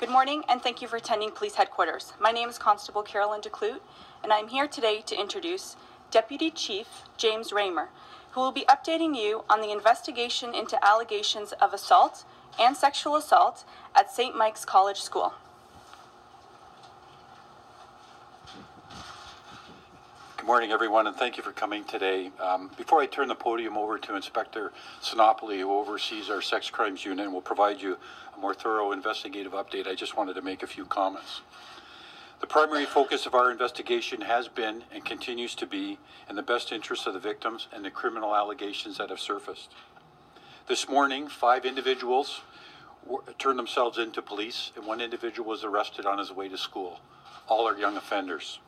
Good morning, and thank you for attending Police Headquarters. My name is Constable Carolyn DeClute, and I'm here today to introduce Deputy Chief James Raymer, who will be updating you on the investigation into allegations of assault and sexual assault at St. Mike's College School. Good morning, everyone, and thank you for coming today. Before I turn the podium over to Inspector Sinopoli, who oversees our sex crimes unit and will provide you a more thorough investigative update, I just wanted to make a few comments. The primary focus of our investigation has been and continues to be in the best interest of the victims and the criminal allegations that have surfaced. This morning, 5 individuals turned themselves into police, and 1 individual was arrested on his way to school. All are young offenders.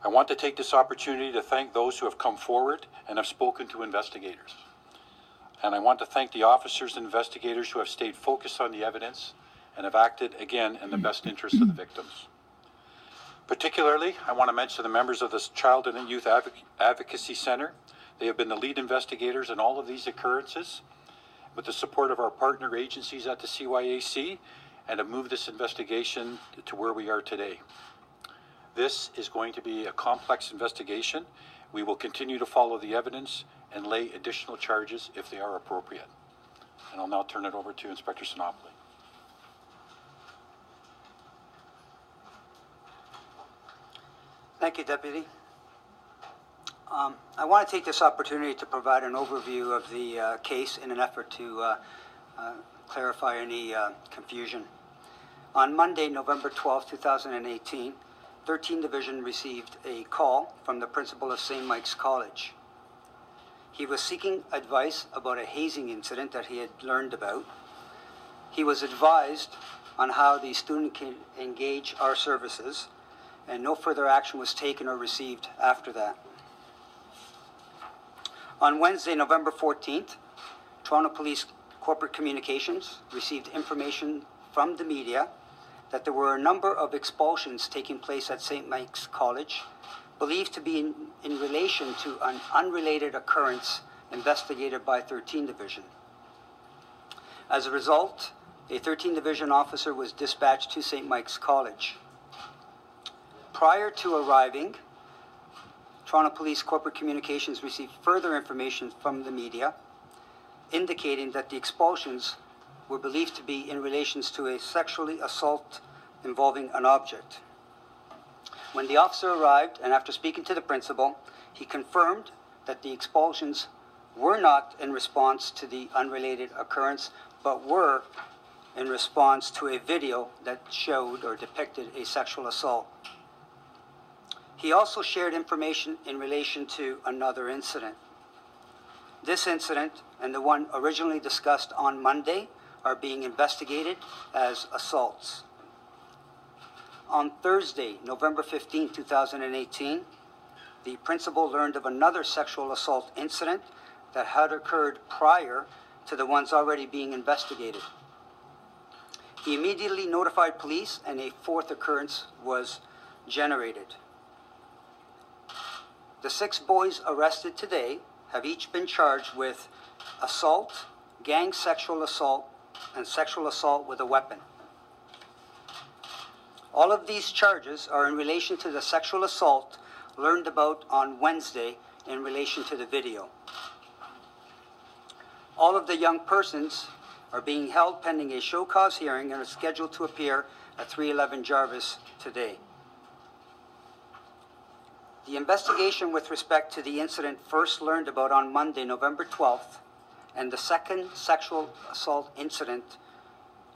I want to take this opportunity to thank those who have come forward and have spoken to investigators. And I want to thank the officers and investigators who have stayed focused on the evidence and have acted, again, in the best interest of the victims. Particularly, I want to mention the members of the Child and Youth Advocacy Center. They have been the lead investigators in all of these occurrences with the support of our partner agencies at the CYAC, and have moved this investigation to where we are today. This is going to be a complex investigation. We will continue to follow the evidence and lay additional charges if they are appropriate. And I'll now turn it over to Inspector Sinopoli. Thank you, Deputy. I want to take this opportunity to provide an overview of the case in an effort to clarify any confusion. On Monday, November 12, 2018, 13 Division received a call from the principal of St. Mike's College. He was seeking advice about a hazing incident that he had learned about. He was advised on how the student can engage our services, and no further action was taken or received after that. On Wednesday, November 14th, Toronto Police Corporate Communications received information from the media that there were a number of expulsions taking place at St. Mike's College, believed to be in relation to an unrelated occurrence investigated by 13 Division. As a result, a 13 Division officer was dispatched to St. Mike's College. Prior to arriving, Toronto Police Corporate Communications received further information from the media indicating that the expulsions were believed to be in relation to a sexual assault involving an object. When the officer arrived, and after speaking to the principal, he confirmed that the expulsions were not in response to the unrelated occurrence, but were in response to a video that showed or depicted a sexual assault. He also shared information in relation to another incident. This incident and the one originally discussed on Monday are being investigated as assaults. On Thursday, November 15, 2018, the principal learned of another sexual assault incident that had occurred prior to the ones already being investigated. He immediately notified police, and a 4th occurrence was generated. The 6 boys arrested today have each been charged with assault, gang sexual assault, and sexual assault with a weapon. All of these charges are in relation to the sexual assault learned about on Wednesday in relation to the video. All of the young persons are being held pending a show cause hearing and are scheduled to appear at 311 Jarvis today. The investigation with respect to the incident first learned about on Monday, November 12th, and the second sexual assault incident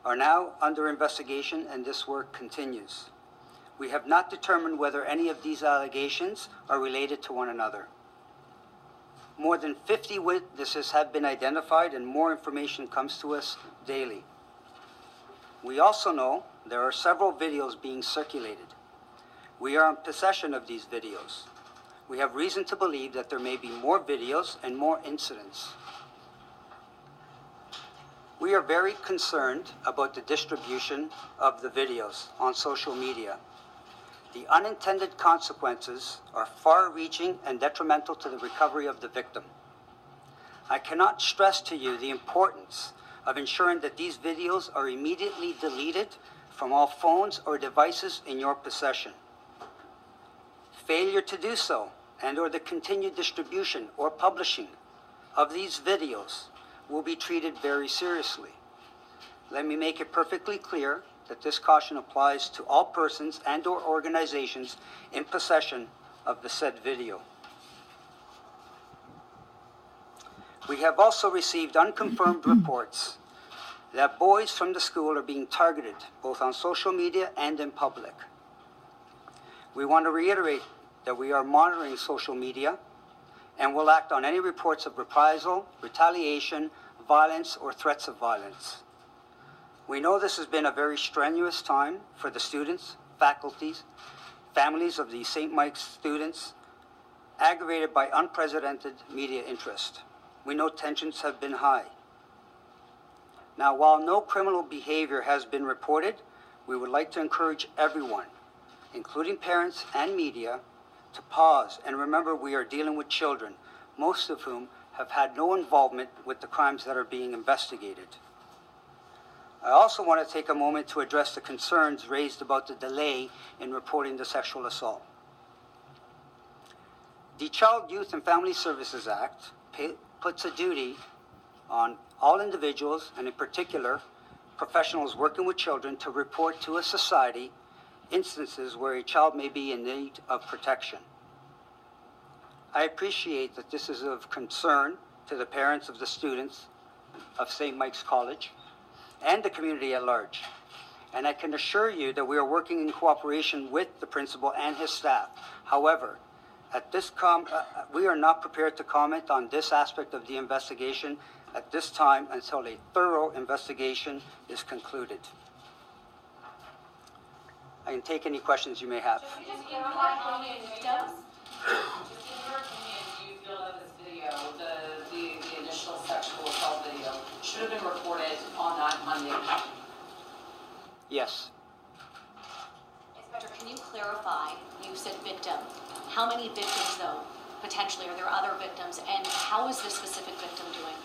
are now under investigation, and this work continues. We have not determined whether any of these allegations are related to one another. More than 50 witnesses have been identified, and more information comes to us daily. We also know there are several videos being circulated. We are in possession of these videos. We have reason to believe that there may be more videos and more incidents. We are very concerned about the distribution of the videos on social media. The unintended consequences are far-reaching and detrimental to the recovery of the victim. I cannot stress to you the importance of ensuring that these videos are immediately deleted from all phones or devices in your possession. Failure to do so and/or the continued distribution or publishing of these videos will be treated very seriously. Let me make it perfectly clear that this caution applies to all persons and/or organizations in possession of the said video. We have also received unconfirmed reports that boys from the school are being targeted both on social media and in public. We want to reiterate that we are monitoring social media and will act on any reports of reprisal, retaliation, violence, or threats of violence. We know this has been a very strenuous time for the students, faculties, families of the St. Mike's students, aggravated by unprecedented media interest. We know tensions have been high. Now, while no criminal behavior has been reported, we would like to encourage everyone, including parents and media, to pause and remember we are dealing with children, most of whom have had no involvement with the crimes that are being investigated. I also want to take a moment to address the concerns raised about the delay in reporting the sexual assault. The Child, Youth, and Family Services Act puts a duty on all individuals, and in particular, professionals working with children, to report to a society instances where a child may be in need of protection. I appreciate that this is of concern to the parents of the students of St. Mike's College and the community at large. And I can assure you that we are working in cooperation with the principal and his staff. However, at this we are not prepared to comment on this aspect of the investigation at this time until a thorough investigation is concluded. I can take any questions you may have. Just in your opinion, do you feel that this video, the initial sexual assault video, should have been reported on that Monday? Yes. Inspector, can you clarify, you said victim. How many victims, though, potentially? Are there other victims? And how is this specific victim doing?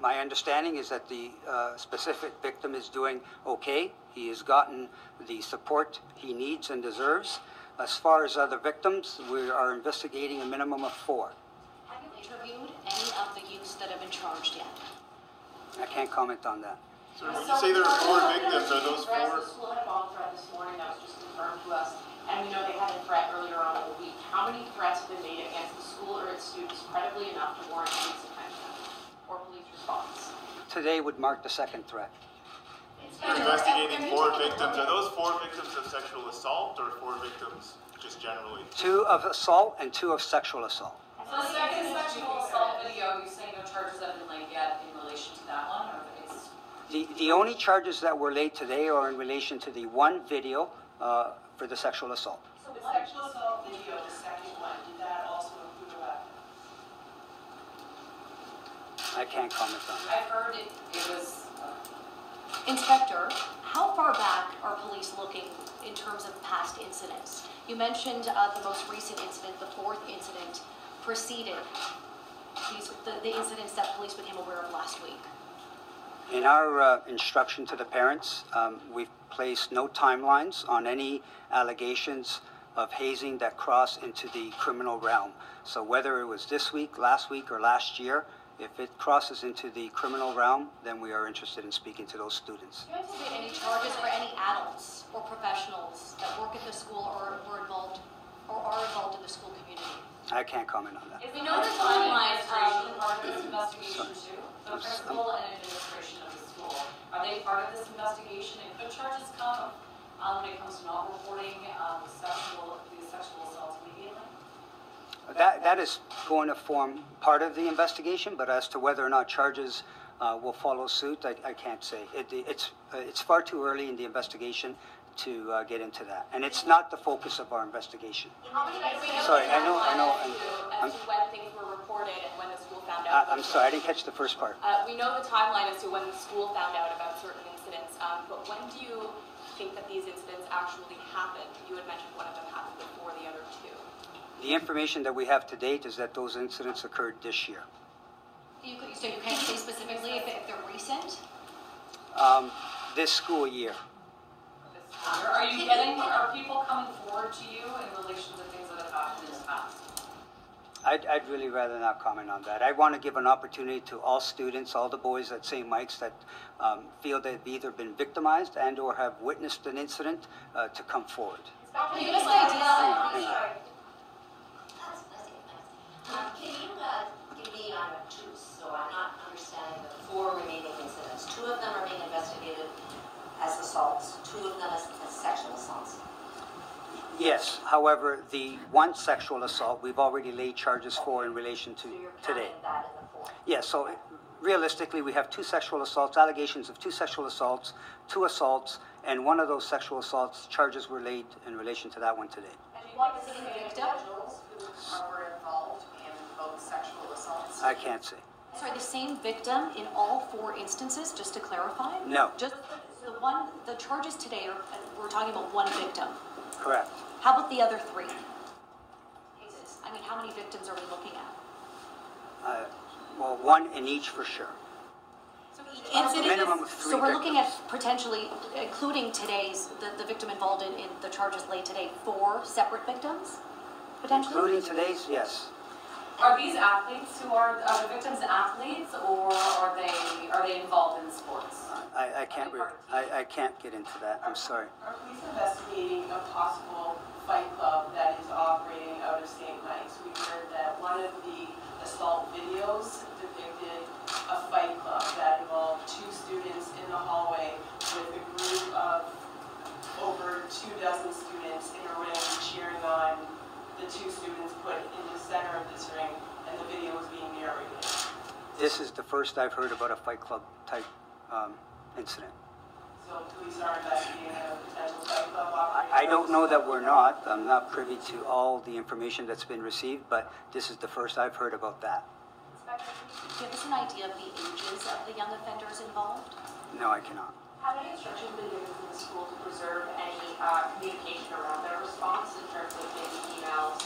My understanding is that the specific victim is doing okay. He has gotten the support he needs and deserves. As far as other victims, we are investigating a minimum of 4. Have you interviewed any of the youths that have been charged yet? I can't comment on that. So when you say there are 4 victims, are those 4? The school had a bomb threat this morning that was just confirmed to us, and we know they had a threat earlier on in the week. How many threats have been made against the school or its students credibly enough to warrant police attention or police response? Today would mark the 2nd threat. You're investigating 4 victims. Are those 4 victims of sexual assault or 4 victims just generally? 2 of assault and 2 of sexual assault. So the second sexual assault video, you saying no charges have been laid yet in relation to that one, or it's? The only charges that were laid today are in relation to the one video for the sexual assault. So the sexual assault video, the second one, did that also include a weapon? I can't comment on that. I've heard it was. Inspector, how far back are police looking in terms of past incidents? You mentioned the most recent incident, the 4th incident, preceded the incidents that police became aware of last week. In our instruction to the parents, we've placed no timelines on any allegations of hazing that cross into the criminal realm. So whether it was this week, last week, or last year, if it crosses into the criminal realm, then we are interested in speaking to those students. Do you anticipate any charges for any adults or professionals that work at the school or were involved or are involved in the school community? I can't comment on that. Is the timeline part of this investigation too? The principal and administration of the school, are they part of this investigation? And could charges come when it comes to not reporting the sexual assaults immediately? That is going to form part of the investigation, but as to whether or not charges will follow suit, I can't say. It's far too early in the investigation to get into that, and it's not the focus of our investigation. Sorry, I know. As to when things were reported and when the school found out. I'm sorry, I didn't catch the first part. We know the timeline as to when the school found out about certain incidents, but when do you think that these incidents actually happened? You had mentioned one of them happened before the other 2. The information that we have to date is that those incidents occurred this year. So you can't say specifically if they're recent? This school year. Are people coming forward to you in relation to things that have happened in the past? I'd really rather not comment on that. I want to give an opportunity to all students, all the boys at St. Mike's that feel they've either been victimized and or have witnessed an incident to come forward. Can you give us an idea? Can you give me two, so I'm not understanding the four remaining incidents? Two of them are being investigated as assaults, two of them as sexual assaults. Yes, however, the one sexual assault we've already laid charges for in relation to So you're today. counting that in the four. Yes, so realistically, we have two sexual assaults, allegations of two sexual assaults, two assaults, and one of those sexual assaults charges were laid in relation to that one today. What is the victim? Individuals who were involved in both sexual assaults? I can't say. Sorry, the same victim in all four instances, just to clarify? No. Just the charges today are, we're talking about one victim. Correct. How about the other three cases? I mean, how many victims are we looking at? Well, one in each for sure. So each A minimum of three So we're looking at victims. potentially, including today's, the victim involved in the charges laid today, 4 separate victims, potentially? Including today's, yes. Are these athletes are the victims athletes, or are they involved in sports? I can't get into that. I'm sorry. Are police investigating a possible fight club that is operating out of St. Mike's? We heard that one of the assault videos depicted a fight club that involved 2 students in the hallway with a group of over 24 students in a ring cheering on the 2 students put in the center of this ring, and the video was being narrated. This is the first I've heard about a fight club type incident. So police are investigating a potential fight club operating. I don't know that we're not. I'm not privy to all the information that's been received, but this is the first I've heard about that. Inspector, can you give us an idea of the ages of the young offenders involved? No, I cannot. Have any instructions been given from the school to preserve any communication around their response in terms of maybe emails,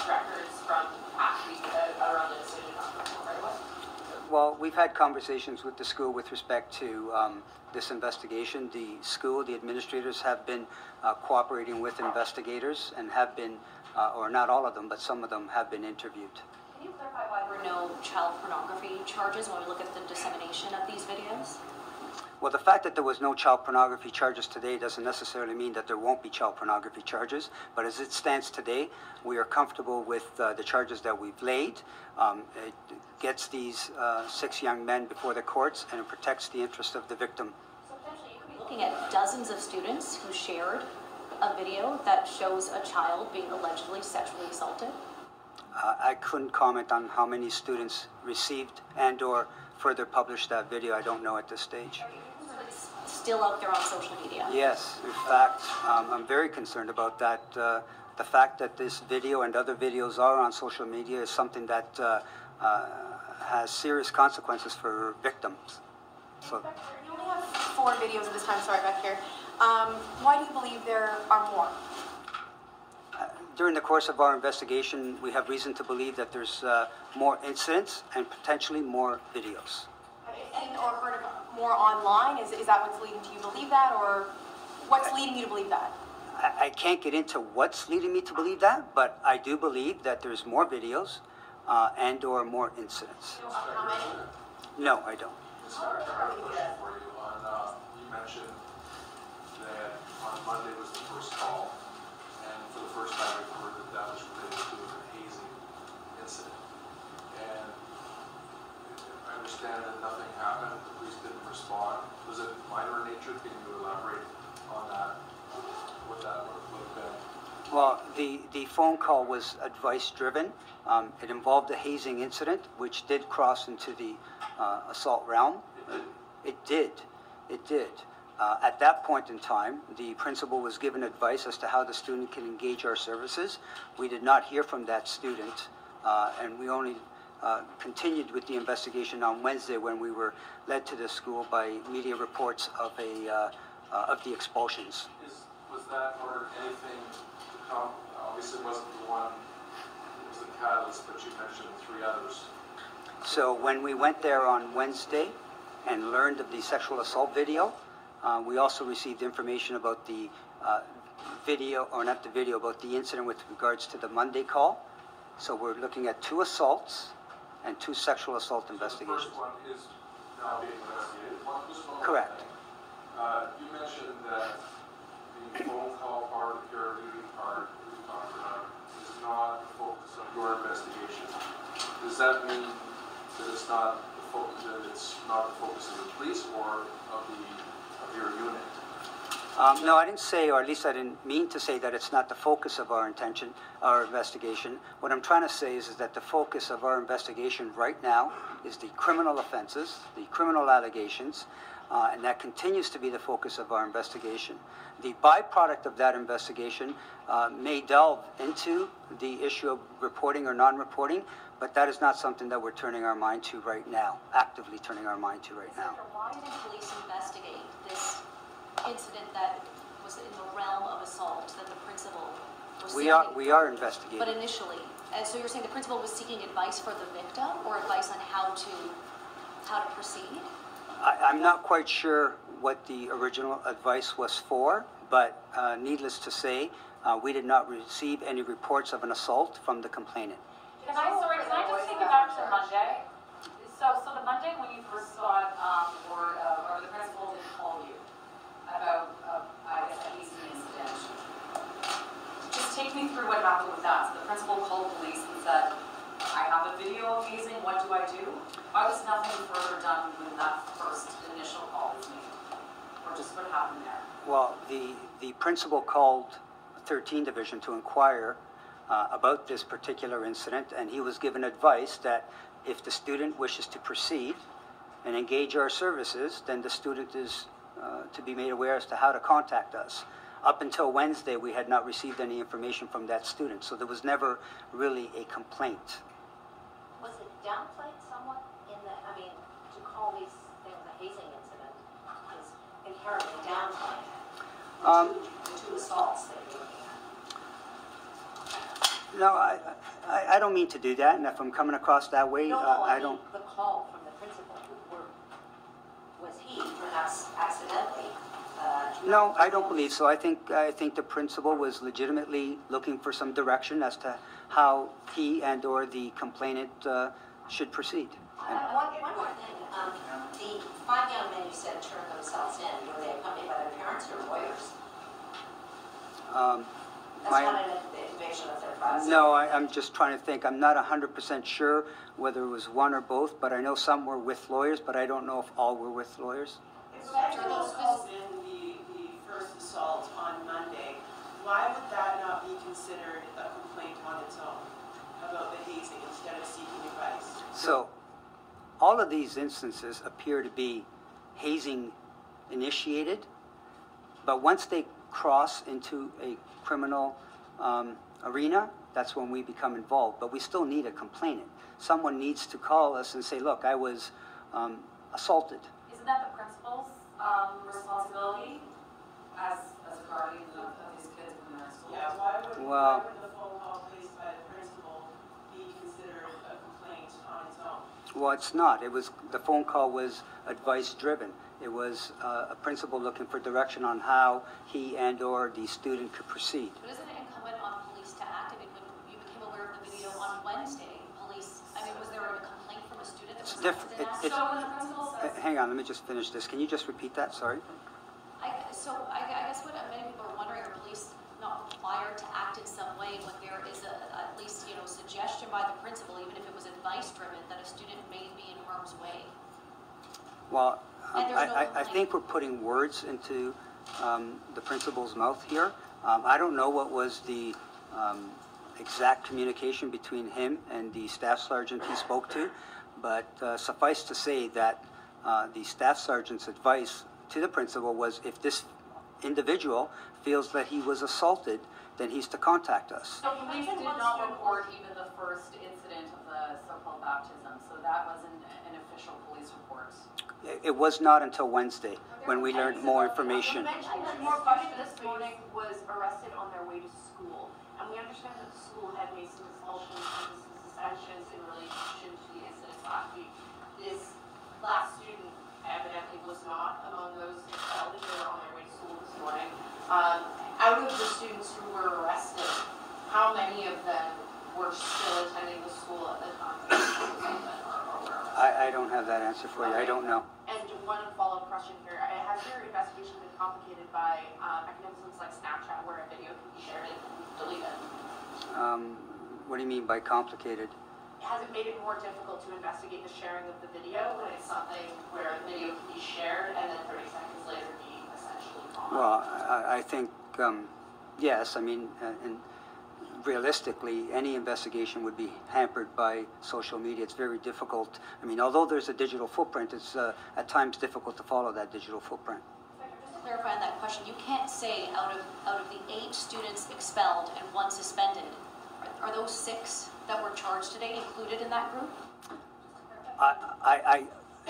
records from athletes around the decision not to report right away? Well, we've had conversations with the school with respect to this investigation. The school, the administrators have been cooperating with investigators and have been, or not all of them, but some of them have been interviewed. Can you clarify why there were no child pornography charges when we look at the dissemination of these videos? Well, the fact that there was no child pornography charges today doesn't necessarily mean that there won't be child pornography charges. But as it stands today, we are comfortable with the charges that we've laid. It gets these 6 young men before the courts, and it protects the interest of the victim. So potentially you could be looking at dozens of students who shared a video that shows a child being allegedly sexually assaulted. I couldn't comment on how many students received and or further published that video. I don't know at this stage. It's still out there on social media. Yes, in fact, I'm very concerned about that. The fact that this video and other videos are on social media is something that has serious consequences for victims. So, You only have 4 videos at this time, sorry, back here. Why do you believe there are more? during the course of our investigation, we have reason to believe that there's more incidents and potentially more videos. Have you seen or heard of more online? Is that what's leading to you believe that, or what's leading you to believe that? I can't get into what's leading me to believe that, but I do believe that there's more videos and or more incidents. How many? No, I don't. Inspector, I have a question for you. You mentioned that on Monday was the first call, and for the first time we've heard that that was related to a hazing incident. And I understand that nothing happened, the police didn't respond. Was it minor in nature? Can you elaborate on that, what that would have been? Well, the phone call was advice-driven. It involved a hazing incident, which did cross into the assault realm. It did. At that point in time, the principal was given advice as to how the student can engage our services. We did not hear from that student, and we only continued with the investigation on Wednesday when we were led to the school by media reports of the expulsions. Was that or anything to come? Obviously it wasn't the one, it was the catalyst, but you mentioned 3 others. So when we went there on Wednesday and learned of the sexual assault video, we also received information about the video, or not the video, about the incident with regards to the Monday call. So we're looking at 2 assaults and 2 sexual assault The investigations. first one is now being investigated. Just one more Correct. thing. You mentioned that the phone call part, the paralegally part that we talked about is not the focus of your investigation. Does that mean that it's not the focus, that it's not the focus of the police or of your unit? No, I didn't say, or at least I didn't mean to say that it's not the focus of our investigation. What I'm trying to say is that the focus of our investigation right now is the criminal offenses, the criminal allegations, and that continues to be the focus of our investigation. The byproduct of that investigation may delve into the issue of reporting or non-reporting, but that is not something that we're turning our mind to right now, actively turning our mind to right now. Inspector, why didn't police investigate this incident that was in the realm of assault that the principal was We seeking? are investigating. But initially, and so you're saying the principal was seeking advice for the victim or advice on how to proceed? I'm not quite sure what the original advice was for, but needless to say, we did not receive any reports of an assault from the complainant. Can I just take it back to Monday? So the Monday when you first got, or the principal did call you about, I guess, a hazing incident. Just take me through what happened with that. So the principal called police and said, I have a video of hazing, what do I do? Why was nothing further done when that first initial call was made? Or just what happened there? Well, the principal called 13 Division to inquire about this particular incident, and he was given advice that if the student wishes to proceed and engage our services, then the student is to be made aware as to how to contact us. Up until Wednesday, we had not received any information from that student, so there was never really a complaint. Was it downplayed somewhat in the, I mean, to call these things a hazing incident is inherently downplaying the two assaults that you're looking at? No, I don't mean to do that, and if I'm coming across that way, No, I I don't. mean, the call from the principal, was he perhaps accidentally? No, I don't believe so. I think the principal was legitimately looking for some direction as to how he and/or the complainant should proceed. One more thing, the 5 young men you said turned themselves in, were they accompanied by their parents or lawyers? That's not an invasion of their privacy. No, I'm just trying to think. I'm not 100% sure whether it was one or both, but I know some were with lawyers, but I don't know if all were with lawyers. If Metro calls in the first assault on Monday, why would that not be considered a complaint on its own about the hazing instead of seeking advice? So, all of these instances appear to be hazing initiated, but once they cross into a criminal arena, that's when we become involved. But we still need a complainant. Someone needs to call us and say, look, I was assaulted. Isn't that the principal's responsibility as a guardian of these kids when they're in school? Yeah, why would the phone call placed by the principal be considered a complaint on its own? Well, it's not. The phone call was advice driven. It was a principal looking for direction on how he and/or the student could proceed. But isn't it incumbent on police to act? I mean, when you became aware of the video on Wednesday, police, I mean, was there a complaint from a student that was different. acted So when the principal says, Hang on, let me just finish this. Can you just repeat that? Sorry. I guess what many people are wondering, are police not required to act in some way when there is at least, suggestion by the principal, even if it was advice-driven, that a student may be in harm's way? Well, And there's no I complaint. think we're putting words into the principal's mouth here. I don't know what was the exact communication between him and the staff sergeant he spoke to, but suffice to say that the staff sergeant's advice to the principal was if this individual feels that he was assaulted, then he's to contact us. so police did not report even the first incident of the so-called baptism, so that wasn't an official police report. It was not until Wednesday when we learned more information. You mentioned that more student this morning was arrested on their way to school, and we understand that the school had made some expulsions, and this is a suspensions in relation to the incidents last week. This last student evidently was not among those expelled. They were on their way to school this morning. Out of the students who were arrested, how many of them were still attending the school at the time that the school was open or wherever? I don't have that answer for you. I don't know. And one follow-up question here. Has your investigation been complicated by mechanisms like Snapchat where a video can be shared and deleted? What do you mean by complicated? Has it made it more difficult to investigate the sharing of the video when it's something where the video can be shared and then 30 seconds later be essentially gone? Well, I think, yes. I mean, and realistically, any investigation would be hampered by social media. It's very difficult. I mean, although there's a digital footprint, it's at times difficult to follow that digital footprint. Just to clarify on that question, you can't say out of the 8 students expelled and 1 suspended, are those 6 that were charged today included in that group?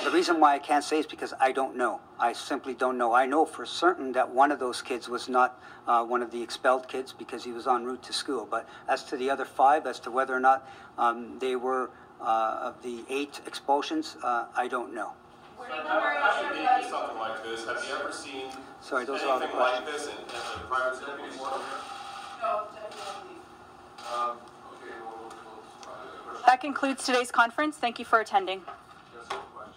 The reason why I can't say is because I don't know. I simply don't know. I know for certain that one of those kids was not one of the expelled kids because he was en route to school. But as to the other 5, as to whether or not they were of the 8 expulsions, I don't know. Having been to something like this, have you ever seen Sorry, those are all the anything like questions. this in the private deputy world? No, definitely. Okay, well, That concludes today's conference. Thank you for attending.